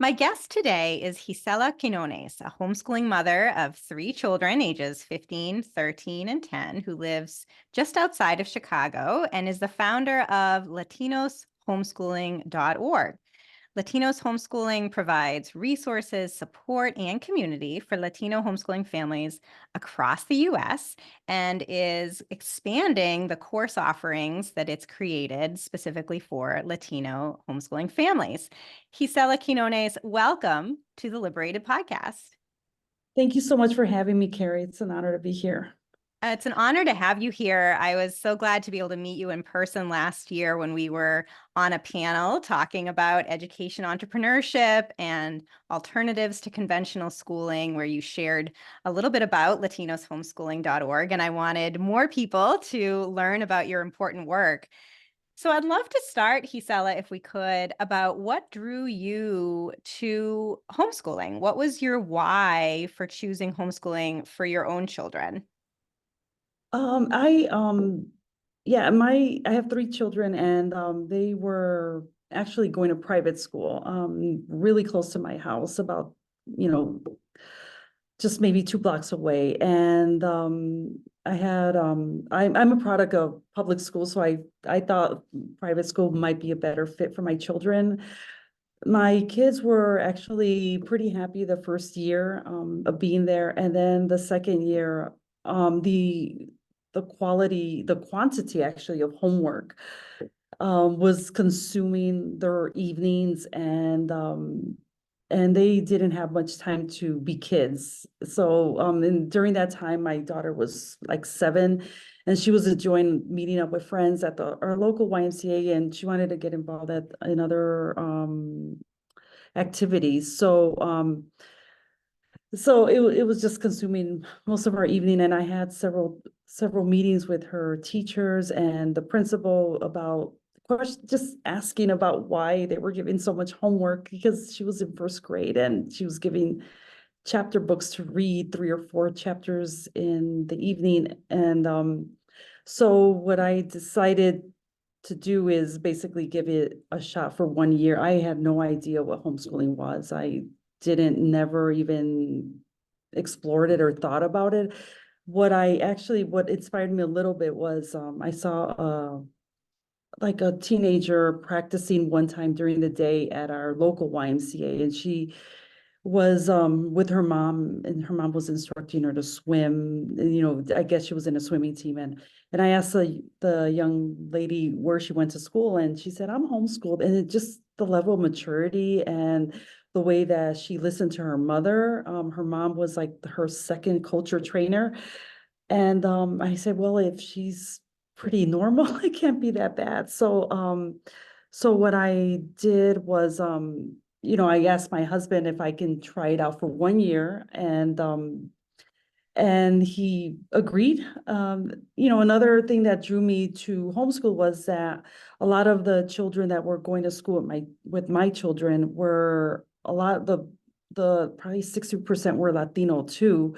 My guest today is Gisela Quinones, a homeschooling mother of three children, ages 15, 13, and 10, who lives just outside of Chicago and is the founder of Latinos Homeschooling.org. Latinos Homeschooling provides resources, support, and community for Latino homeschooling families across the U.S. and is expanding the course offerings that it's created specifically for Latino homeschooling families. Gisela Quinones, welcome to the Liberated Podcast. Thank you so much for having me, Carrie. It's an honor to be here. It's an honor to have you here. I was so glad to be able to meet you in person last year when we were on a panel talking about education entrepreneurship and alternatives to conventional schooling, where you shared a little bit about latinoshomeschooling.org. And I wanted more people to learn about your important work. So I'd love to start, Gisela, if we could, about what drew you to homeschooling. What was your why for choosing homeschooling for your own children? I I have three children, and they were actually going to private school, really close to my house, about, you know, just maybe 2 blocks away. And I'm a product of public school, so I thought private school might be a better fit for my children. My kids were actually pretty happy the first year of being there, and then the second year, the quantity actually of homework was consuming their evenings, and they didn't have much time to be kids. So and during that time, my daughter was like 7, and she was enjoying meeting up with friends at our local YMCA, and she wanted to get involved in other activities. So it was just consuming most of our evening, and I had several meetings with her teachers and the principal about just asking about why they were giving so much homework, because she was in first grade and she was giving chapter books to read, 3 or 4 chapters in the evening. And so what I decided to do is basically give it a shot for 1 year. I had no idea what homeschooling was. I didn't never even explored it or thought about it. What inspired me a little bit was I saw like a teenager practicing one time during the day at our local YMCA, and she was with her mom, and her mom was instructing her to swim. And, I guess she was in a swimming team, and I asked the young lady where she went to school, and she said, I'm homeschooled. And it just, the level of maturity and the way that she listened to her mother. Her mom was like her second culture trainer. And I said, well, if she's pretty normal, it can't be that bad. So what I did was, I asked my husband if I can try it out for 1 year, and he agreed. Another thing that drew me to homeschool was that a lot of the children that were going to school with my children were a lot of the probably 60% were Latino too,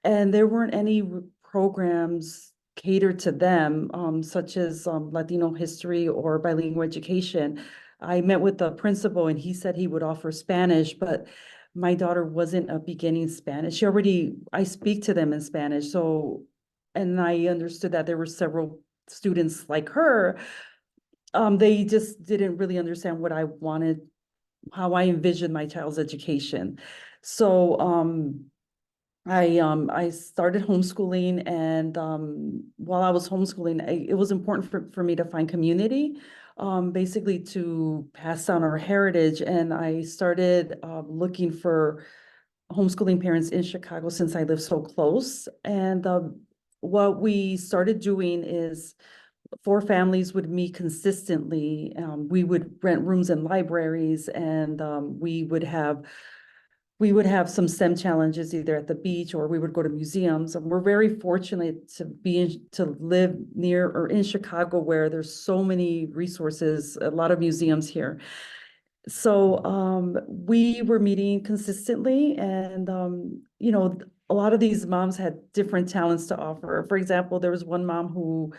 and there weren't any programs catered to them, such as Latino history or bilingual education. I met with the principal, and he said he would offer Spanish, but my daughter wasn't a beginning Spanish. I speak to them in Spanish. So, and I understood that there were several students like her. They just didn't really understand what I wanted, how I envisioned my child's education. So, I started homeschooling, and while I was homeschooling, it was important for me to find community, basically to pass down our heritage. And I started looking for homeschooling parents in Chicago, since I live so close. And what we started doing is 4 families would meet consistently. We would rent rooms in libraries, and we would have some STEM challenges either at the beach, or we would go to museums. And we're very fortunate to live near or in Chicago, where there's so many resources, a lot of museums here. So we were meeting consistently, and a lot of these moms had different talents to offer. For example, there was one mom who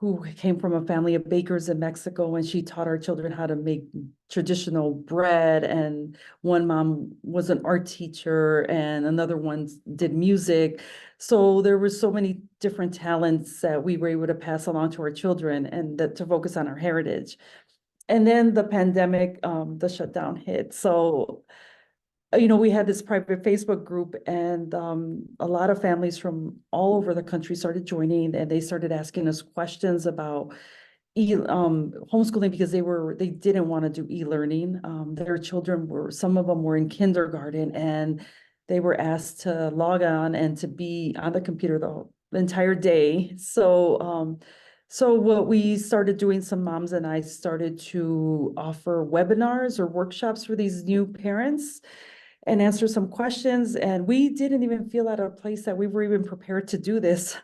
who came from a family of bakers in Mexico, and she taught our children how to make traditional bread. And one mom was an art teacher, and another one did music. So there were so many different talents that we were able to pass along to our children and that to focus on our heritage. And then the pandemic, the shutdown hit. So we had this private Facebook group, and a lot of families from all over the country started joining, and they started asking us questions about homeschooling because they didn't want to do e-learning. Their children some of them were in kindergarten, and they were asked to log on and to be on the computer the entire day. So what we started doing, some moms and I started to offer webinars or workshops for these new parents and answer some questions. And we didn't even feel at a place that we were even prepared to do this.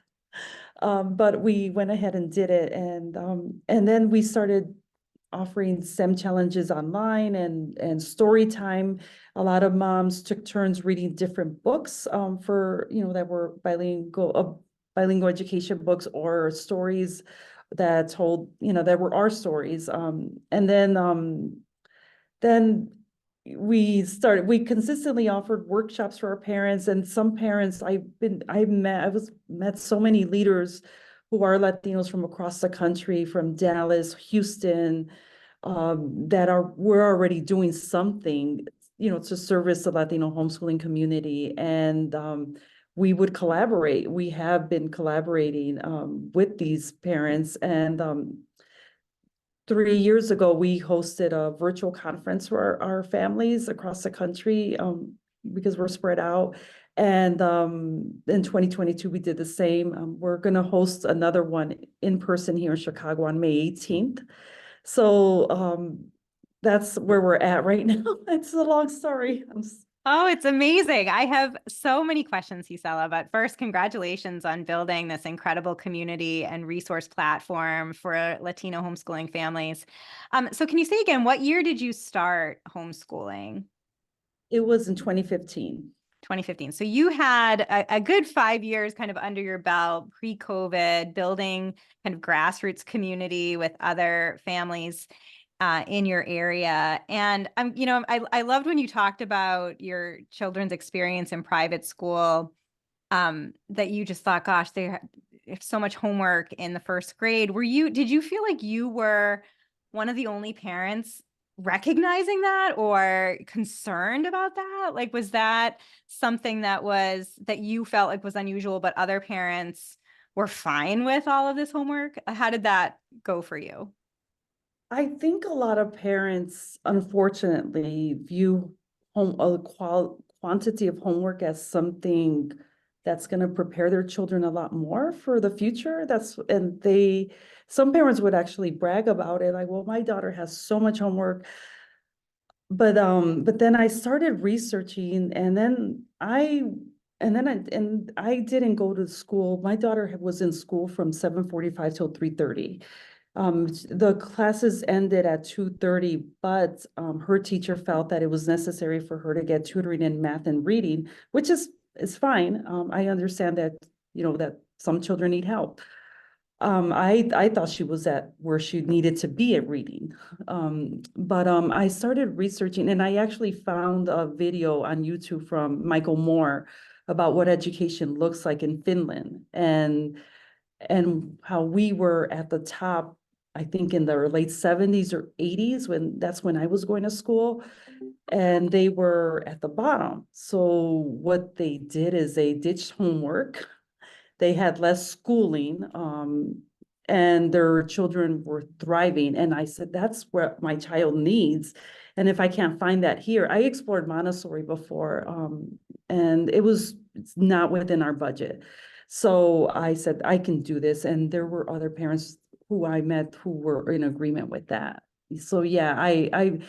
But we went ahead and did it. And then we started offering STEM challenges online and story time. A lot of moms took turns reading different books for, that were bilingual education books or stories that told, that were our stories. Then we consistently offered workshops for our parents, and some parents met so many leaders who are Latinos from across the country, from Dallas, Houston, we're already doing something, to service the Latino homeschooling community. And we would collaborate. We have been collaborating with these parents. And 3 years ago, we hosted a virtual conference for our families across the country because we're spread out. And in 2022, we did the same. We're going to host another one in person here in Chicago on May 18th. So that's where we're at right now. It's a long story. Oh, it's amazing. I have so many questions, Gisela, but first, congratulations on building this incredible community and resource platform for Latino homeschooling families. So can you say again, what year did you start homeschooling? It was in 2015. 2015. So you had a good 5 years kind of under your belt pre-COVID, building kind of grassroots community with other families in your area. And I loved when you talked about your children's experience in private school, that you just thought, gosh, they have so much homework in the first grade. Did you feel like you were one of the only parents recognizing that or concerned about that? Like, was that something that you felt like was unusual, but other parents were fine with all of this homework? How did that go for you? I think a lot of parents, unfortunately, view quantity of homework as something that's going to prepare their children a lot more for the future. Some parents would actually brag about it, like, well, my daughter has so much homework. But then I started researching, and I didn't go to school. My daughter was in school from 7:45 till 3:30. The classes ended at 2:30, but her teacher felt that it was necessary for her to get tutoring in math and reading, which is fine. I understand that, that some children need help. I thought she was at where she needed to be at reading. But I started researching, and I actually found a video on YouTube from Michael Moore about what education looks like in Finland, and how we were at the top, I think in the late 70s or 80s, that's when I was going to school, and they were at the bottom. So what they did is they ditched homework. They had less schooling, and their children were thriving. And I said, that's what my child needs. And if I can't find that here, I explored Montessori before, and it's not within our budget. So I said, I can do this. And there were other parents who I met who were in agreement with that. So yeah, I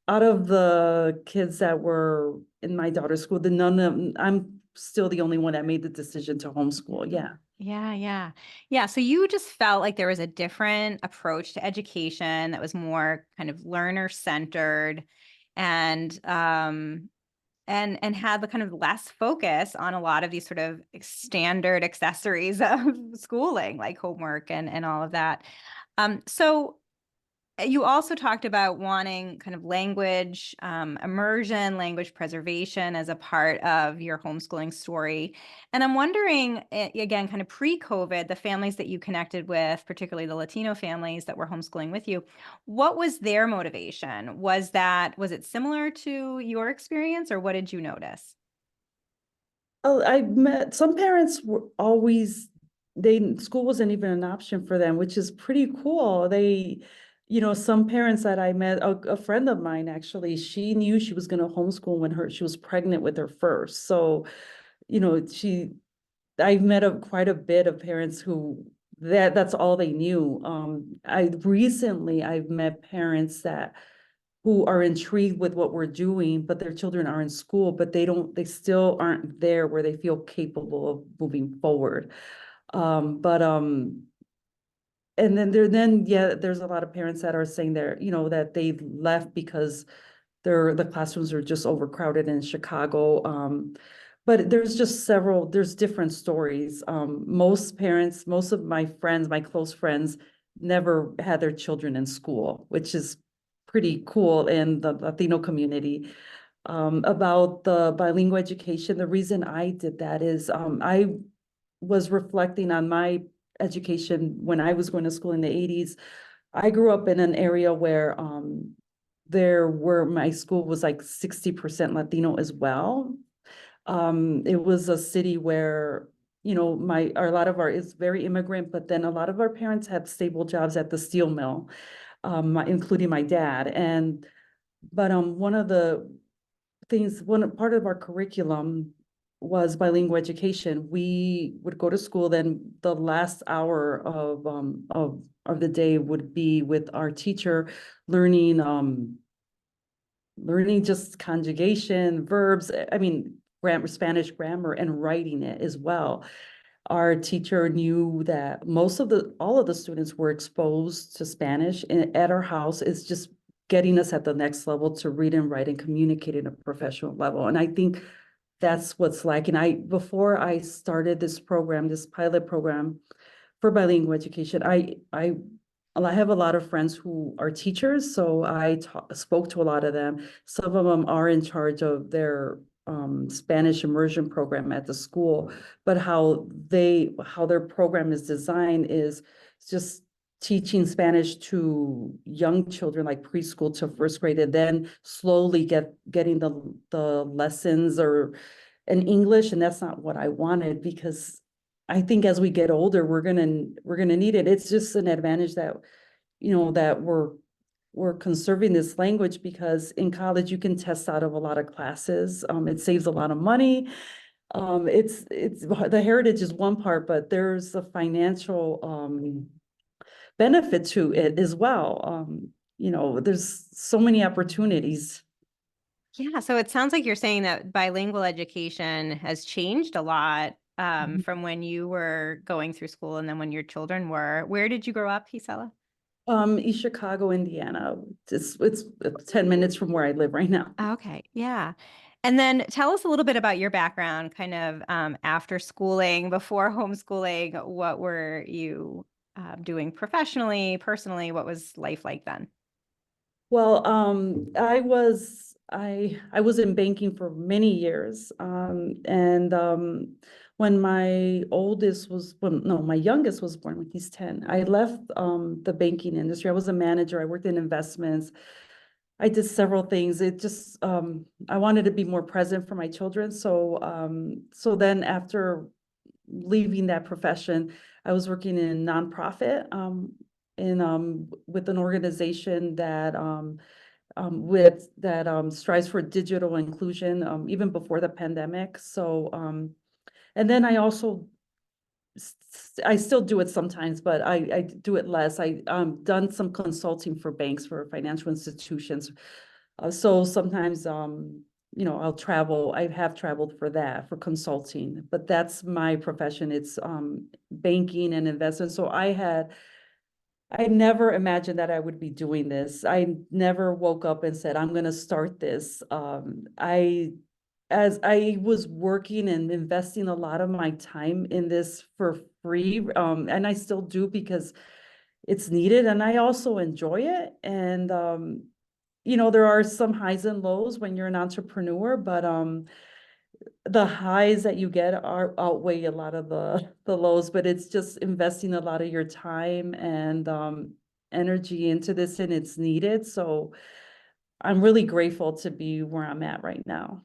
out of the kids that were in my daughter's school, I'm still the only one that made the decision to homeschool. Yeah. Yeah. So you just felt like there was a different approach to education that was more kind of learner centered and and had the kind of less focus on a lot of these sort of standard accessories of schooling, like homework and all of that. So you also talked about wanting kind of language immersion, language preservation as a part of your homeschooling story. And I'm wondering, again, kind of pre-COVID, the families that you connected with, particularly the Latino families that were homeschooling with you, what was their motivation? Was it similar to your experience, or what did you notice? Oh, I met some parents were always, school wasn't even an option for them, which is pretty cool. Some parents that I met, a friend of mine actually, she knew she was going to homeschool when she was pregnant with her first. So, I've met quite a bit of parents who that's all they knew. I've met parents who are intrigued with what we're doing, but their children are in school, but they still aren't there where they feel capable of moving forward. But and then yeah, there's a lot of parents that are saying that they left because the classrooms are just overcrowded in Chicago. But there's different stories. Most of my friends, my close friends, never had their children in school, which is pretty cool in the Latino community. About the bilingual education, the reason I did that is I was reflecting on my education when I was going to school in the 80s. I grew up in an area where my school was like 60% Latino as well. It was a city where, a lot of it's very immigrant, but then a lot of our parents had stable jobs at the steel mill, including my dad. But one of the one part of our curriculum was bilingual education. We would go to school, then the last hour of the day would be with our teacher learning just conjugation, verbs, I mean, Spanish grammar and writing it as well. Our teacher knew that all of the students were exposed to Spanish at our house. It's just getting us at the next level to read and write and communicate at a professional level. And I think that's what's lacking. Before I started this pilot program for bilingual education, I have a lot of friends who are teachers, so I spoke to a lot of them. Some of them are in charge of their Spanish immersion program at the school, but how their program is designed is just teaching Spanish to young children, like preschool to first grade, and then slowly getting the lessons or in English. And that's not what I wanted, because I think as we get older, we're gonna need it. It's just an advantage that we're conserving this language, because in college you can test out of a lot of classes. It saves a lot of money. It's the heritage is one part, but there's a financial benefit to it as well. There's so many opportunities. Yeah, so it sounds like you're saying that bilingual education has changed a lot from when you were going through school and then when your children were. Where did you grow up, Gisela? East Chicago, Indiana. It's 10 minutes from where I live right now. Okay, yeah. And then tell us a little bit about your background, kind of after schooling, before homeschooling. What were you doing professionally, personally? What was life like then? Well, I was in banking for many years. And when my youngest was born, when he's 10, I left the banking industry. I was a manager. I worked in investments. I did several things. I wanted to be more present for my children. So then after leaving that profession, I was working in nonprofit, with an organization that strives for digital inclusion, even before the pandemic. And then I still do it sometimes, but I do it less. I done some consulting for banks, for financial institutions. So sometimes, I'll travel. I have traveled for that, for consulting, but that's my profession. It's banking and investment. So I never imagined that I would be doing this. I never woke up and said, I'm going to start this. as I was working and investing a lot of my time in this for free, and I still do because it's needed and I also enjoy it. And there are some highs and lows when you're an entrepreneur, but the highs that you get are outweigh a lot of the lows, but it's just investing a lot of your time and energy into this, and it's needed. So I'm really grateful to be where I'm at right now.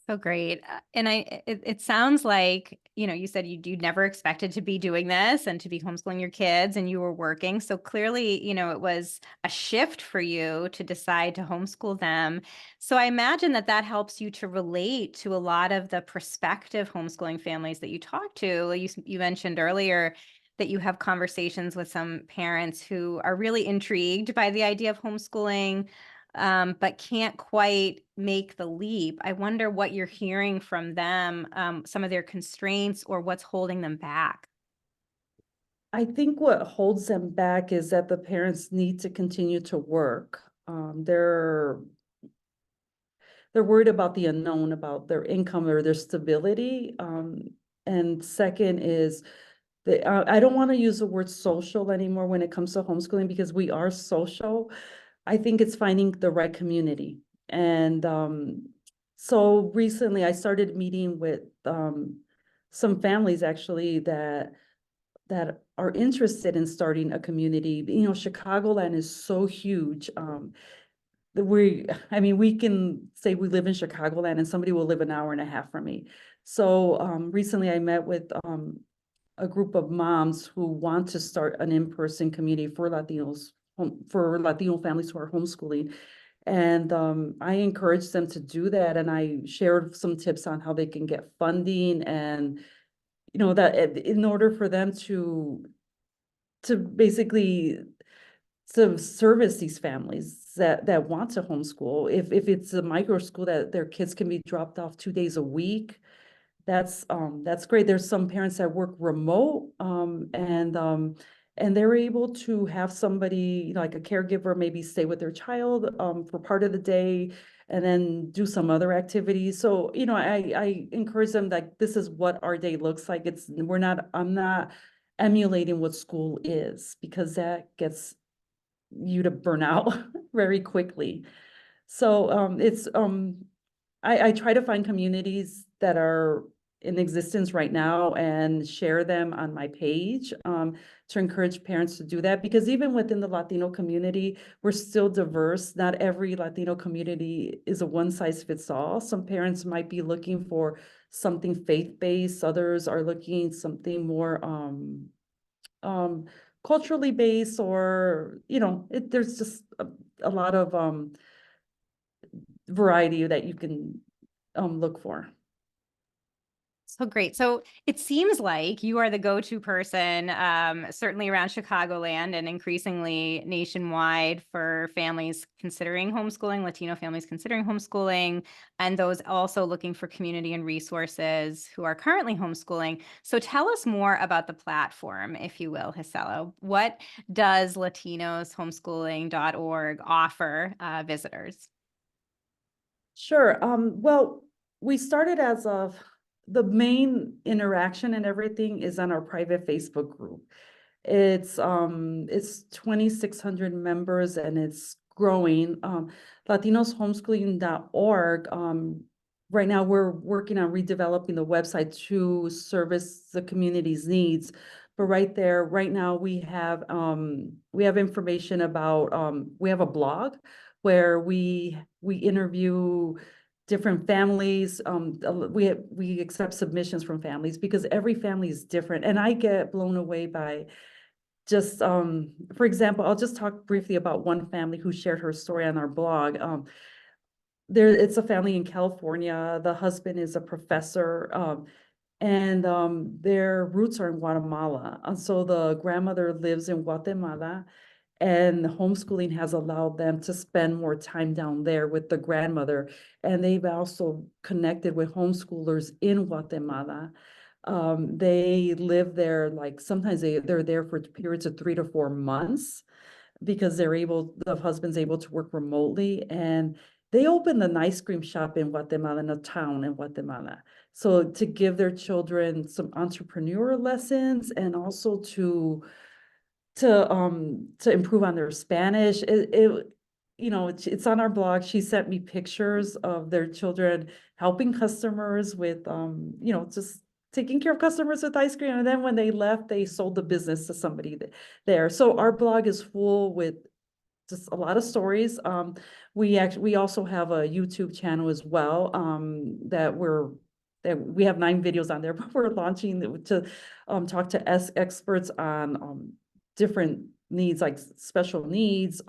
So great. And it sounds like, you said you never expected to be doing this and to be homeschooling your kids and you were working. So clearly, it was a shift for you to decide to homeschool them. So I imagine that helps you to relate to a lot of the prospective homeschooling families that you talk to. You mentioned earlier that you have conversations with some parents who are really intrigued by the idea of homeschooling, but can't quite make the leap. I wonder what you're hearing from them, some of their constraints or what's holding them back. I think what holds them back is that the parents need to continue to work. They're worried about the unknown, about their income or their stability. And second is I don't want to use the word social anymore when it comes to homeschooling because we are social. I think it's finding the right community. And so recently I started meeting with some families actually that are interested in starting a community. Chicagoland is so huge. We can say we live in Chicagoland and somebody will live an hour and a half from me. So recently I met with a group of moms who want to start an in-person community for for Latino families who are homeschooling. And I encouraged them to do that. And I shared some tips on how they can get funding and, that in order for them to basically to service these families that want to homeschool. If it's a micro school that their kids can be dropped off 2 days a week, that's great. There's some parents that work remote, and they're able to have somebody, like a caregiver, maybe stay with their child for part of the day and then do some other activities. So, I encourage them, like, this is what our day looks like. I'm not emulating what school is because that gets you to burn out very quickly. So I try to find communities that are in existence right now and share them on my page to encourage parents to do that. Because even within the Latino community, we're still diverse. Not every Latino community is a one size fits all. Some parents might be looking for something faith-based. Others are looking something more um, culturally based, or, there's just a lot of variety that you can look for. So great. So it seems like you are the go-to person, certainly around Chicagoland and increasingly nationwide for families considering homeschooling, Latino families considering homeschooling, and those also looking for community and resources who are currently homeschooling. So tell us more about the platform, if you will, Gisela. What does latinoshomeschooling.org offer visitors? Sure. Well, we started the main interaction and everything is on our private Facebook group. It's 2,600 members and it's growing. Latinoshomeschooling.org. Right now we're working on redeveloping the website to service the community's needs. But right now we have information about we have a blog where we interview different families. We accept submissions from families because every family is different, and I get blown away by just for example, I'll just talk briefly about one family who shared her story on our blog. It's a family in California. The husband is a professor, and their roots are in Guatemala. And so the grandmother lives in Guatemala, and homeschooling has allowed them to spend more time down there with the grandmother. And they've also connected with homeschoolers in Guatemala. They live there, like sometimes they're there for periods of 3 to 4 months because the husband's able to work remotely. And they opened an ice cream shop in Guatemala, in a town in Guatemala. So to give their children some entrepreneurial lessons and also to improve on their Spanish. It's on our blog. She sent me pictures of their children helping customers with just taking care of customers with ice cream. And then when they left, they sold the business to somebody there. So our blog is full with just a lot of stories. We also have a YouTube channel as well, that we have 9 videos on there, but we're launching to talk to experts on different needs, like special needs,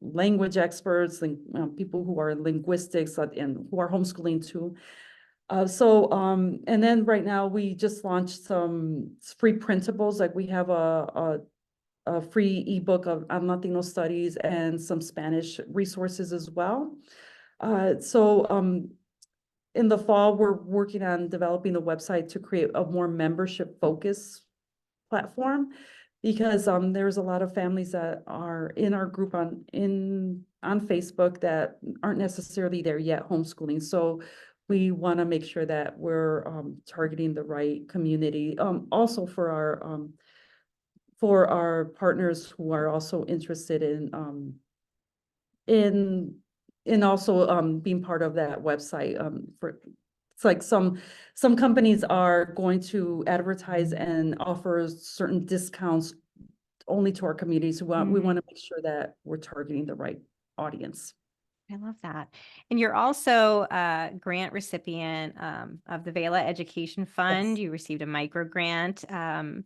language experts, and people who are in linguistics and who are homeschooling too. And then right now we just launched some free printables. Like we have a free ebook on Latino studies and some Spanish resources as well. In the fall, we're working on developing a website to create a more membership focused platform, because there's a lot of families that are in our group on Facebook that aren't necessarily there yet homeschooling. So we want to make sure that we're targeting the right community. Also for our partners who are also interested in also being part of that website. It's like some companies are going to advertise and offer certain discounts only to our communities. We want to make sure that we're targeting the right audience. I love that. And you're also a grant recipient of the Vela Education Fund. Yes. You received a micro grant and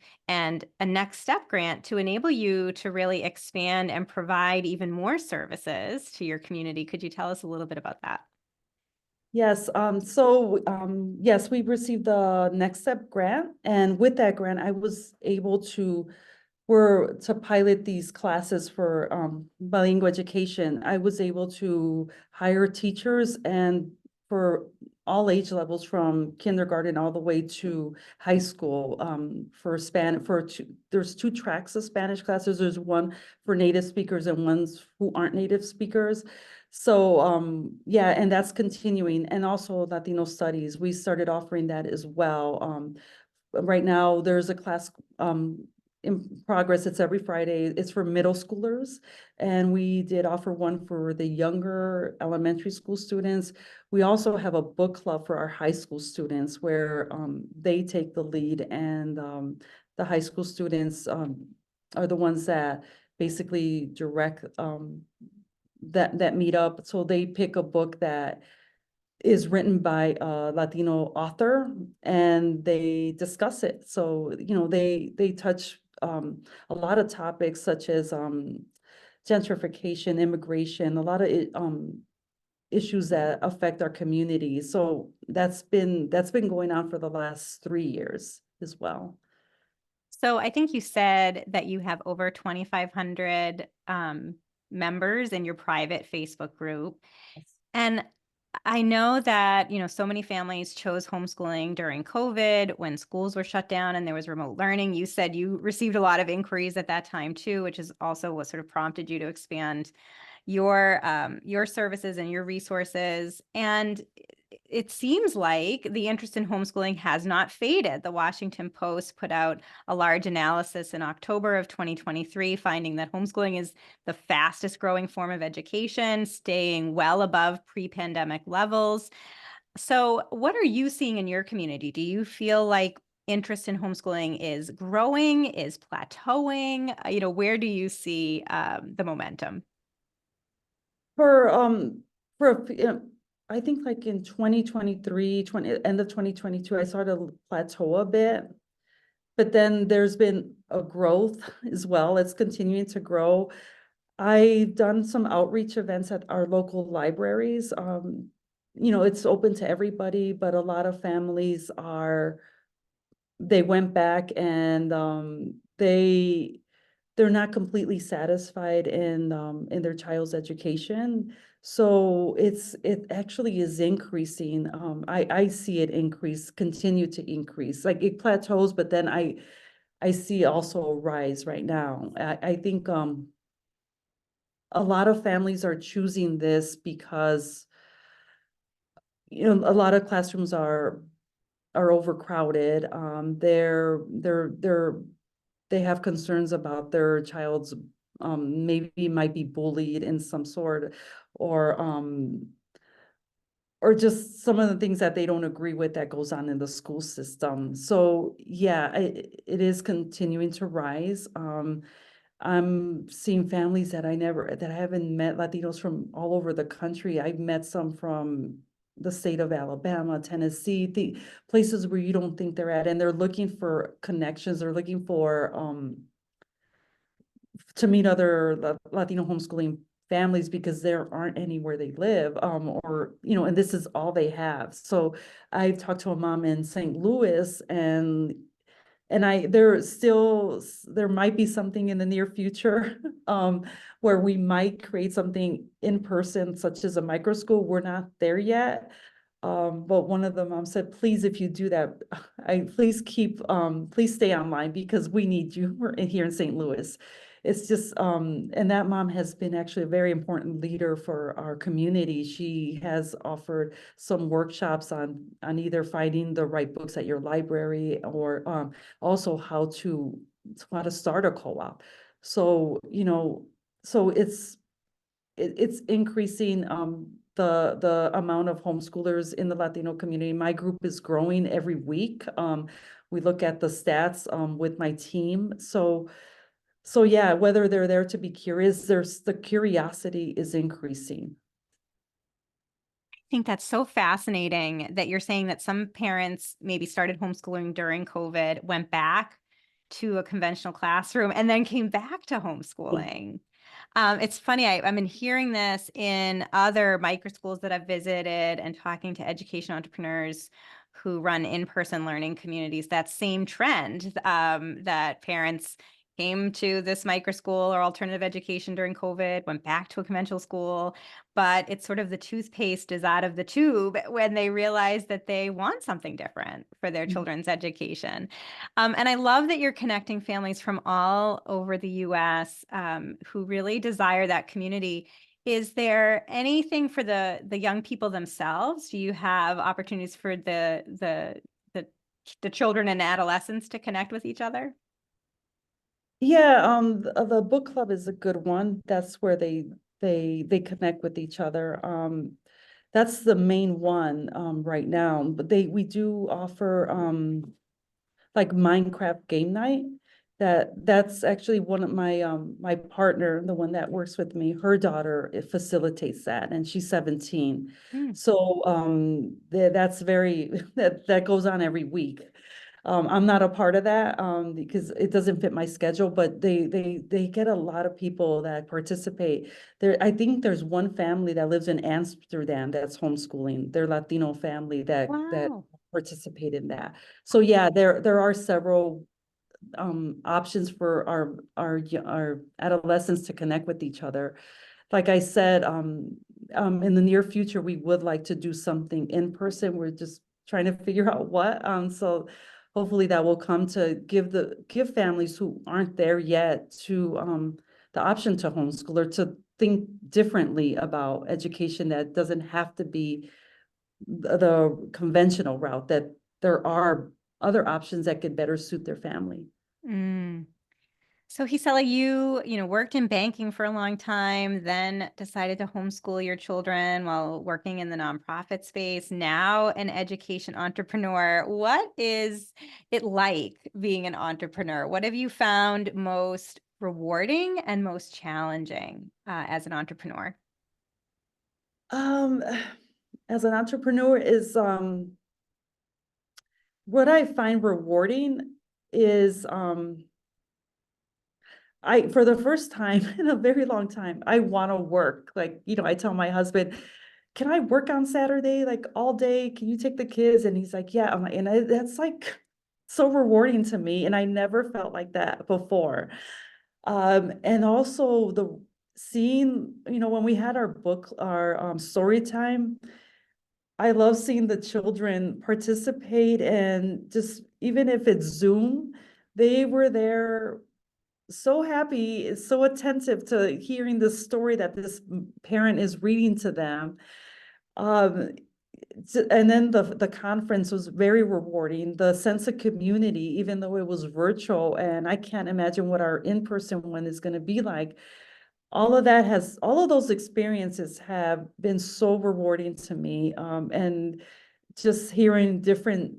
a next step grant to enable you to really expand and provide even more services to your community. Could you tell us a little bit about that? Yes, yes, we received the Next Step grant, and with that grant, I was able to pilot these classes for bilingual education. I was able to hire teachers and for all age levels from kindergarten all the way to high school there's 2 tracks of Spanish classes. There's one for native speakers and ones who aren't native speakers. So yeah, and that's continuing. And also Latino studies, we started offering that as well. Right now there's a class in progress. It's every Friday. It's for middle schoolers. And we did offer one for the younger elementary school students. We also have a book club for our high school students where they take the lead, and the high school students are the ones that basically direct that meetup. So they pick a book that is written by a Latino author, and they discuss it. So, they touch a lot of topics such as gentrification, immigration, a lot of issues that affect our community. So that's been going on for the last 3 years as well. So I think you said that you have over 2,500 members in your private Facebook group. And I know that, so many families chose homeschooling during COVID when schools were shut down and there was remote learning. You said you received a lot of inquiries at that time too, which is also what sort of prompted you to expand your services and your resources. And it seems like the interest in homeschooling has not faded. The Washington Post put out a large analysis in October of 2023, finding that homeschooling is the fastest growing form of education, staying well above pre-pandemic levels. So what are you seeing in your community? Do you feel like interest in homeschooling is growing, is plateauing? Where do you see the momentum? I think like in 2023, end of 2022, I started to plateau a bit, but then there's been a growth as well. It's continuing to grow. I've done some outreach events at our local libraries. It's open to everybody, but a lot of families they went back, and they're not completely satisfied in their child's education. So it actually is increasing. I see it continue to increase. Like it plateaus, but then I see also a rise right now. I think a lot of families are choosing this because, a lot of classrooms are overcrowded. They have concerns about their child's, maybe might be bullied in some sort, or or just some of the things that they don't agree with that goes on in the school system. So yeah, it is continuing to rise. I'm seeing families that I haven't met, Latinos from all over the country. I've met some from the state of Alabama, Tennessee, the places where you don't think they're at, and they're looking for connections. They're looking for to meet other Latino homeschooling families because there aren't any where they live, or, and this is all they have. So I talked to a mom in St. Louis, and there might be something in the near future, where we might create something in person, such as a micro school. We're not there yet. But one of the moms said, please, if you do that, please stay online because we need you. We're here in St. Louis. It's just, and that mom has been actually a very important leader for our community. She has offered some workshops on either finding the right books at your library, or also how to start a co-op. So, it's increasing, the amount of homeschoolers in the Latino community. My group is growing every week. We look at the stats with my team. So yeah, whether they're there to be curious, the curiosity is increasing. Think that's so fascinating that you're saying that some parents maybe started homeschooling during COVID, went back to a conventional classroom, and then came back to Yeah. homeschooling. It's funny, I've been hearing this in other micro schools that I've visited and talking to education entrepreneurs who run in-person learning communities, that same trend, that parents came to this micro school or alternative education during COVID, went back to a conventional school, but it's sort of the toothpaste is out of the tube when they realize that they want something different for their children's education. And I love that you're connecting families from all over the US, who really desire that community. Is there anything for the young people themselves? Do you have opportunities for the children and adolescents to connect with each other? Yeah, the book club is a good one. That's where they connect with each other. That's the main one right now. But we do offer like Minecraft game night. That's actually one of my partner, the one that works with me, her daughter, it facilitates that, and she's 17. Hmm. So that's very that goes on every week. I'm not a part of that because it doesn't fit my schedule, but they get a lot of people that participate. I think there's one family that lives in Amsterdam that's homeschooling. Their Latino family that Wow. participate in that. So yeah, there are several options for our adolescents to connect with each other. Like I said, in the near future, we would like to do something in person. We're just trying to figure out what. So hopefully that will come to give families who aren't there yet to the option to homeschool, or to think differently about education, that doesn't have to be the conventional route, that there are other options that could better suit their family. Mm. So Gisela, you worked in banking for a long time, then decided to homeschool your children while working in the nonprofit space, now an education entrepreneur. What is it like being an entrepreneur? What have you found most rewarding and most challenging as an entrepreneur? Um, as an entrepreneur is what I find rewarding is for the first time in a very long time, I want to work. Like, I tell my husband, can I work on Saturday, like all day? Can you take the kids? And he's like, yeah. That's like so rewarding to me. And I never felt like that before. And also the seeing, when we had our story time, I love seeing the children participate, and just even if it's Zoom, they were there so happy, so attentive to hearing the story that this parent is reading to them. Um, and then the conference was very rewarding. The sense of community, even though it was virtual, and I can't imagine what our in-person one is going to be like. All of those experiences have been so rewarding to me. And just hearing different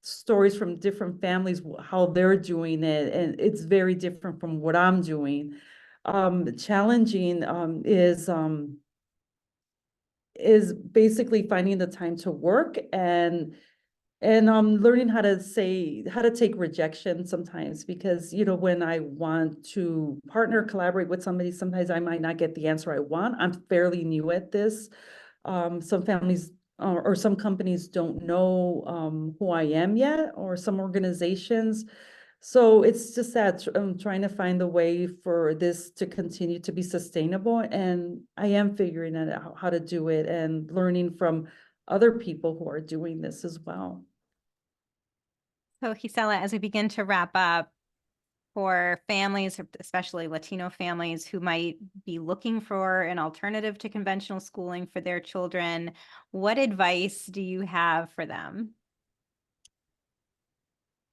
stories from different families, how they're doing it, and it's very different from what I'm doing. Challenging is basically finding the time to work and learning how to take rejection sometimes, because when I want to partner, collaborate with somebody, sometimes I might not get the answer I want. I'm fairly new at this. Some families or some companies don't know who I am yet, or some organizations. So it's just that I'm trying to find a way for this to continue to be sustainable, and I am figuring out how to do it and learning from other people who are doing this as well. So Gisela, as we begin to wrap up, for families, especially Latino families who might be looking for an alternative to conventional schooling for their children, what advice do you have for them?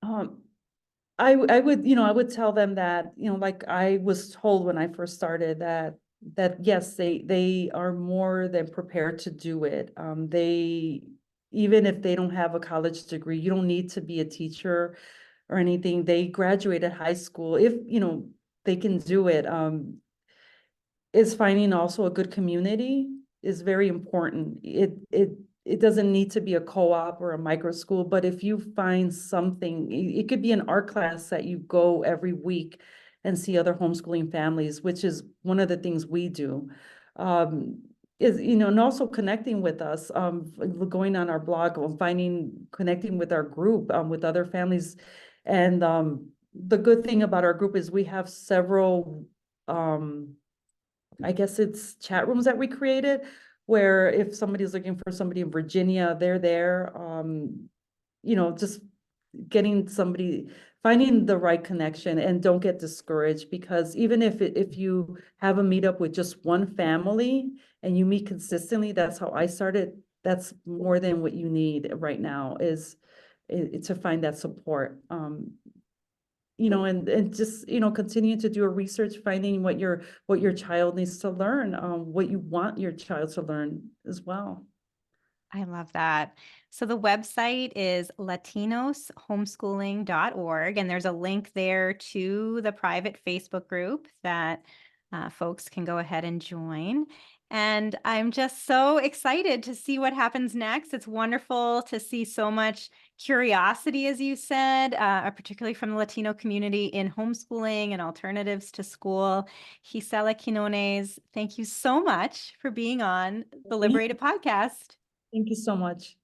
Um, I would, I would tell them that, like I was told when I first started, that yes, they are more than prepared to do it. Even if they don't have a college degree, you don't need to be a teacher or anything. They graduated high school. If, they can do it. Is finding also a good community is very important. It doesn't need to be a co-op or a micro school, but if you find something, it could be an art class that you go every week and see other homeschooling families, which is one of the things we do. Um, and also connecting with us, going on our blog, connecting with our group, with other families. And the good thing about our group is we have several I guess it's chat rooms that we created, where if somebody's looking for somebody in Virginia, they're there. Just finding the right connection, and don't get discouraged, because even if you have a meetup with just one family and you meet consistently, that's how I started. That's more than what you need right now is to find that support. And just, continue to do a research, finding what your child needs to learn, what you want your child to learn as well. I love that. So the website is latinoshomeschooling.org, and there's a link there to the private Facebook group that folks can go ahead and join. And I'm just so excited to see what happens next. It's wonderful to see so much curiosity, as you said, particularly from the Latino community in homeschooling and alternatives to school. Gisela Quinones, thank you so much for being on the Liberated podcast. Thank you so much.